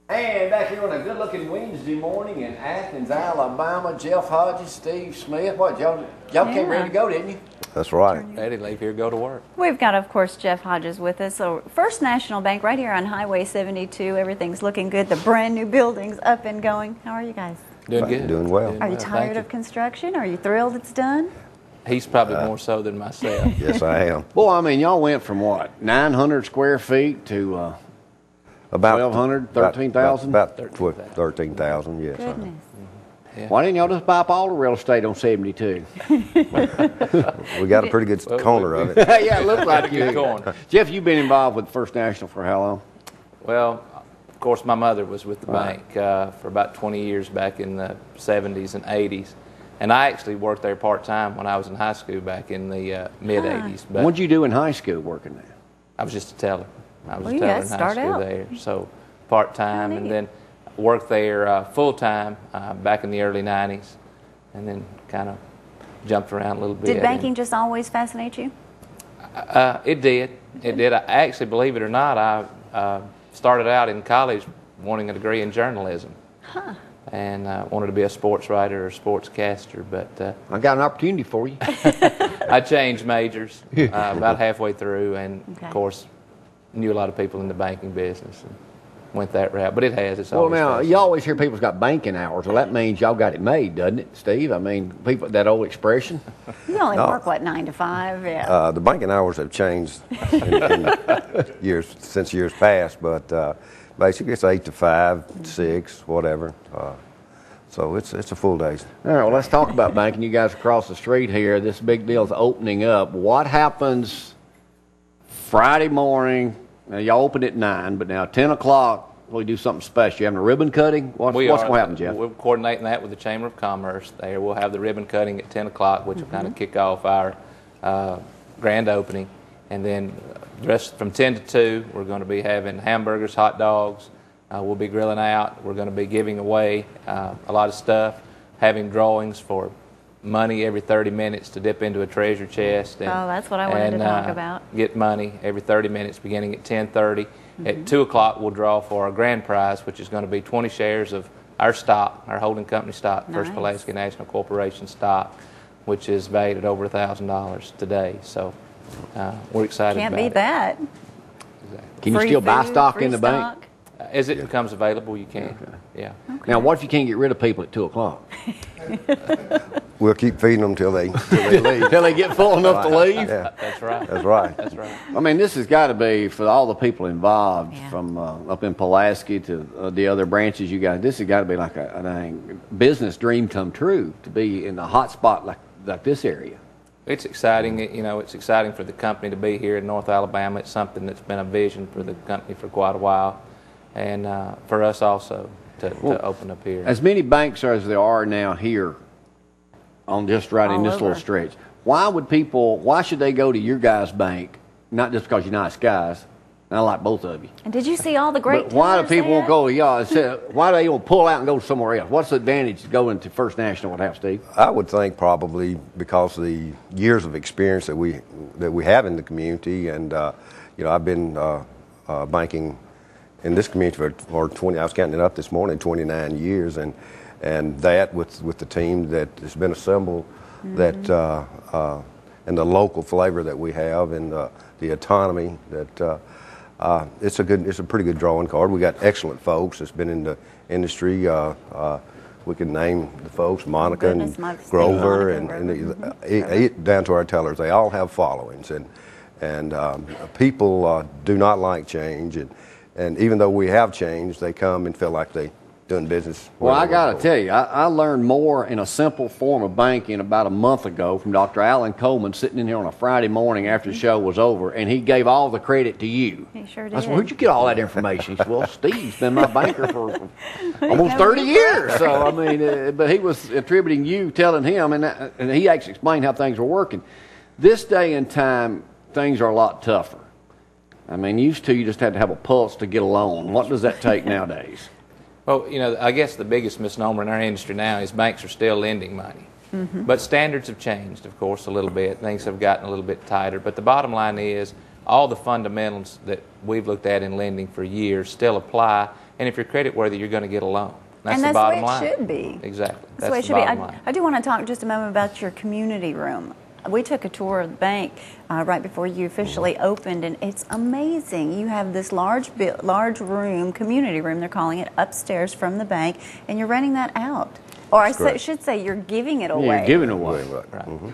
And back here on a good-looking Wednesday morning in Athens, Alabama, Jeff Hodges, Steve Smith. What, y'all came ready to go, didn't you? That's right. Ready to leave here, go to work. We've got, of course, Jeff Hodges with us. So, First National Bank right here on Highway 72. Everything's looking good. The brand new building's up and going. How are you guys? Doing good. Doing well. Are you tired of construction? Are you thrilled it's done? He's probably more so than myself. Yes, I am. Boy, I mean, y'all went from what, 900 square feet to About 1,200, 13,000? About 13,000, yes. Goodness. Yeah. Why didn't y'all just buy up all the real estate on 72? We got a pretty good corner of it. Yeah, it looks like you. Good going. Jeff, you've been involved with First National for how long? Well, of course, my mother was with the bank for about 20 years back in the 70s and 80s. And I actually worked there part-time when I was in high school back in the mid-80s. But What'd you do in high school working there? I was just a teller. I was Well, a you teller guys in high start school out. there. So part-time, How and neat. then worked there full-time back in the early 90s. And then kind of jumped around a little bit. Did banking just always fascinate you? It did. It did. I actually, believe it or not, I started out in college wanting a degree in journalism. Huh. And wanted to be a sports writer or sportscaster, but I got an opportunity for you. I changed majors about halfway through, and Okay. of course, knew a lot of people in the banking business and went that route. But it's Well, always now, fascinating. you always hear people's got banking hours. Well, that means y'all got it made, doesn't it, Steve? I mean, people, that old expression. You only No. work, what, 9 to 5? Yeah. The banking hours have changed in years since years past, but basically it's 8 to 5, 6, whatever. So it's a full day. All right, well, let's talk about banking. You guys across the street here, this big deal's opening up. What happens Friday morning? Now, y'all open at 9, but now 10 o'clock, we do something special. You having a ribbon cutting? What's going to happen, Jeff? We're coordinating that with the Chamber of Commerce there. We'll have the ribbon cutting at 10 o'clock, which will kind of kick off our grand opening. And then the rest from 10 to 2, we're going to be having hamburgers, hot dogs. We'll be grilling out. We're going to be giving away a lot of stuff, having drawings for money every 30 minutes to dip into a treasure chest. And, Oh, that's what I wanted to talk about. Get money every 30 minutes beginning at 10:30. At 2 o'clock, we'll draw for our grand prize, which is going to be 20 shares of our stock, our holding company stock, First Nice. Pulaski National Corporation stock, which is valued at over $1,000 today. So we're excited Can't about beat it. that. Can you Free still buy food, stock free in the bank? stock. As it becomes available, you can. Yeah. Now, what if you can't get rid of people at 2 o'clock? We'll keep feeding them till they leave. Till they get full enough to leave? Yeah, That's right. that's right. That's right. I mean, this has got to be, for all the people involved, Yeah. from up in Pulaski to the other branches you got, this has got to be like a dang business dream come true, to be in a hot spot like this area. It's exciting. It's exciting for the company to be here in North Alabama. It's something that's been a vision for the company for quite a while, and for us also to open up here. As many banks as there are now here on just right in All this over. little stretch, why should they go to your guys' bank, not just because you're nice guys, and I like both of you, And did you see all the great but why do tellers people they want to go to y'all? Why do they want to pull out and go somewhere else? What's the advantage to going to First National would have, Steve? I would think probably because of the years of experience that we have in the community, and I've been banking in this community for 20. I was counting it up this morning, 29 years, and that with the team that has been assembled, that and the local flavor that we have, and the autonomy that. It's a pretty good drawing card. We got excellent folks that's been in the industry. We can name the folks, Monica Goodness, and Monica, Grover, Monica and down to our tellers. They all have followings, and people do not like change, and even though we have changed, they come and feel like they doing business. Well, I got to tell you, I learned more in a simple form of banking about a month ago from Dr. Alan Coleman sitting in here on a Friday morning after the show was over, and he gave all the credit to you. He sure I did. said, where'd you get all that information? He said, well, Steve's been my banker for almost 30 years. So, I mean, but he was attributing you telling him, and he actually explained how things were working. This day and time, things are a lot tougher. I mean, used to you just had to have a pulse to get a loan. What does that take nowadays? Well, I guess the biggest misnomer in our industry now is banks are still lending money. But standards have changed, of course, a little bit. Things have gotten a little bit tighter. But the bottom line is all the fundamentals that we've looked at in lending for years still apply. And if you're credit worthy, you're going to get a loan. That's the bottom line. And that's the way it should be. Exactly. That's the way it should be. I do want to talk just a moment about your community room. We took a tour of the bank right before you officially opened, and it's amazing. You have this large room, community room, they're calling it, upstairs from the bank, and you're renting that out. Or I should say you're giving it away. Yeah, you're giving it away. Right. Mm-hmm.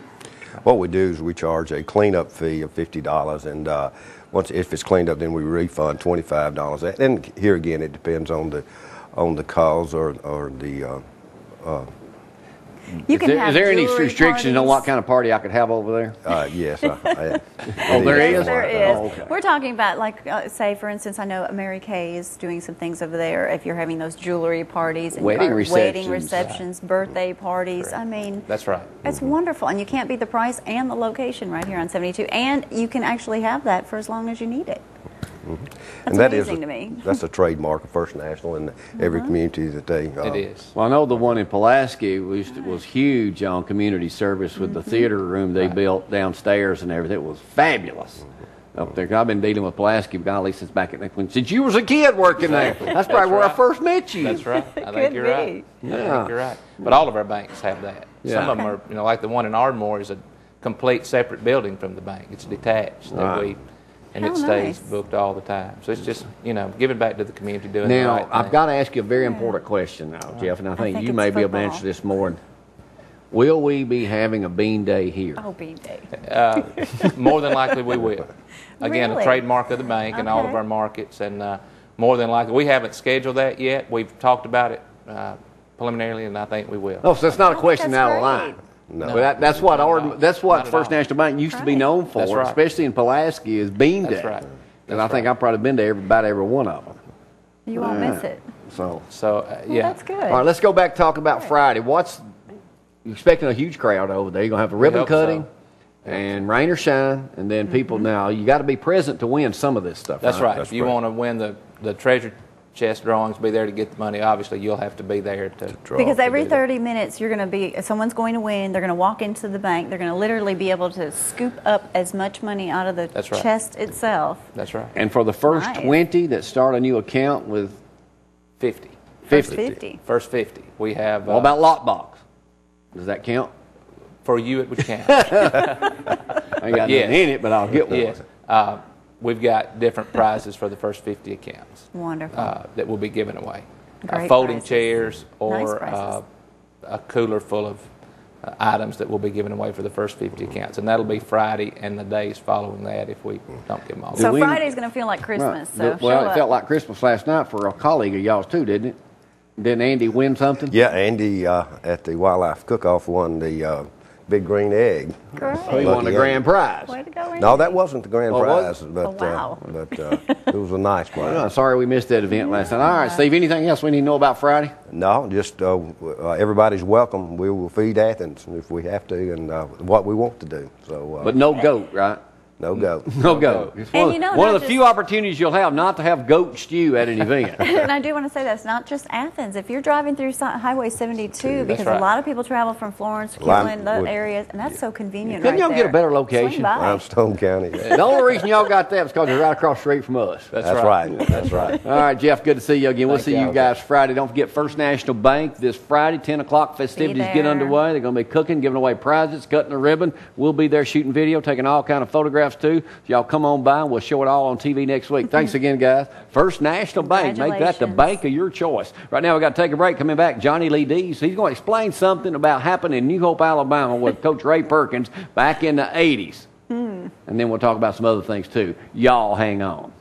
What we do is we charge a cleanup fee of $50, and if it's cleaned up, then we refund $25. And here again, it depends on the cause or the. You can have is there any jewelry restrictions on parties. what kind of party I could have over there? Yes. Oh, there Yes, is? there is. Oh, okay. We're talking about, like, say, for instance, I know Mary Kay is doing some things over there. If you're having those jewelry parties, and Wedding wedding receptions. receptions, birthday parties. I mean, That's right. it's wonderful, and you can't beat the price and the location right here on 72. And you can actually have that for as long as you need it. That's amazing to me. That's a trademark of First National in every community that they. It is. Well, I know the one in Pulaski was huge on community service with the theater room they built downstairs and everything. It was fabulous up there. I've been dealing with Pulaski, golly, since since you was a kid working there. That's probably where I first met you. That's right. I Could think you're be. right. Yeah. I think you're right. But all of our banks have that. Yeah. Some of them are, like the one in Ardmore is a complete separate building from the bank. It's detached. Right. And How it stays nice. booked all the time. So it's just, giving back to the community, doing the Now, right thing. I've got to ask you a very important question now, Jeff, and I think think you it's may be able to football. answer this more. Will we be having a bean day here? Oh, bean day. More than likely we will. Again, Really? a trademark of the bank in all of Okay. our markets. And more than likely, we haven't scheduled that yet. We've talked about it preliminarily, and I think we will. Oh, so it's not a question that's out of great. line. No. But that's what Not at First all. National Bank used to be Right. known for, That's right. especially in Pulaski, is Bean Day. That's right. And That's I think right. I've probably been to about every one of them. You won't miss it. So, So, Well, yeah. that's good. all right, let's go back and talk about Friday. You expecting a huge crowd over there? You're gonna have a ribbon hope so. cutting, and rain or shine, and then people. Now you got to be present to win some of this stuff. That's right. That's If you right. want to win the treasure chest drawings, be there to get the money. Obviously, you'll have to be there to draw. Because to every do that. 30 minutes, you're going to be, someone's going to win. They're going to walk into the bank. They're going to literally be able to scoop up as much money out of the That's right. chest itself. That's right. And for the first Nice. 20 that start a new account with 50. First 50. 50. First 50. We have. What about lockbox? Does that count? For you, it would count. I ain't got Yes. nothing in it, but I'll get one. Yes. We've got different prizes for the first 50 accounts Wonderful. that will be given away. Great Folding prizes. chairs Nice or prizes. a cooler full of items that will be given away for the first 50 accounts. And that'll be Friday and the days following that if we don't give them all. So we- Friday's going to feel like Christmas. So Well, show it up. felt like Christmas last night for a colleague of y'all's too, didn't it? Didn't Andy win something? Yeah, Andy at the Wildlife Cook-Off won the Big Green Egg. Great. So he won the grand prize. Way to go, Andy. No, that wasn't the grand Oh, prize, wasn't? but wow. it was a nice prize. Oh, sorry we missed that event last night. All right, Steve, anything else we need to know about Friday? No, just everybody's welcome. We will feed Athens if we have to, and what we want to do. So, But no goat, right? no go. No goat. It's And one, you know, one not of the just- few opportunities you'll have not to have goat stew at an event. And I do want to say that's not just Athens. If you're driving through Highway 72, because right. a lot of people travel from Florence, Lime- Kierland, those would- areas, and that's so convenient Couldn't right y'all get a there. better location? Swing by. Limestone County. The only reason y'all got that is because they're right across the street from us. That's right. That's right. All right, Jeff, good to see you again. We'll Thank see you y'all. guys Friday. Don't forget First National Bank this Friday, 10 o'clock. Festivities get there. underway. They're going to be cooking, giving away prizes, cutting the ribbon. We'll be there shooting video, taking all kind of photographs too. So y'all come on by and we'll show it all on TV next week. Thanks again, guys. First National Bank. Make that the Congratulations. bank of your choice. Right now, we got to take a break. Coming back, Johnny Lee Dees. He's going to explain something about happened in New Hope, Alabama with Coach Ray Perkins back in the 80s. And then we'll talk about some other things too. Y'all hang on.